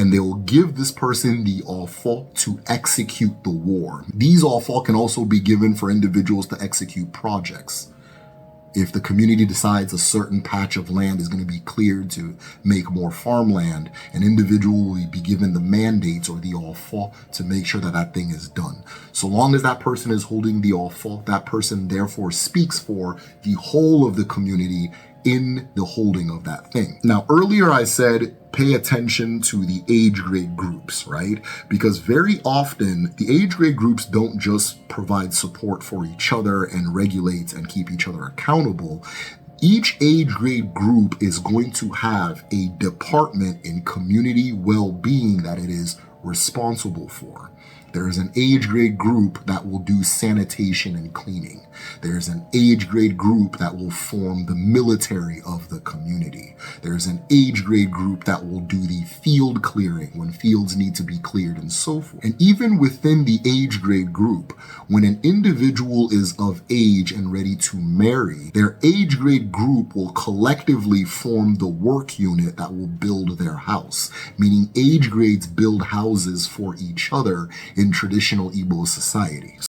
and they will give this person the offer to execute the war. These offer can also be given for individuals to execute projects. If the community decides a certain patch of land is going to be cleared to make more farmland, an individual will be given the mandates or the offer to make sure that that thing is done. So long as that person is holding the offer, that person therefore speaks for the whole of the community in the holding of that thing. Now, earlier I said pay attention to the age grade groups, right? Because very often the age grade groups don't just provide support for each other and regulate and keep each other accountable. Each age grade group is going to have a department in community well-being that it is responsible for. There's an age grade group that will do sanitation and cleaning. There's an age grade group that will form the military of the community. There's an age grade group that will do the field clearing when fields need to be cleared and so forth. And even within the age grade group, when an individual is of age and ready to marry, their age grade group will collectively form the work unit that will build their house, meaning age grades build houses for each other in traditional Igbo society.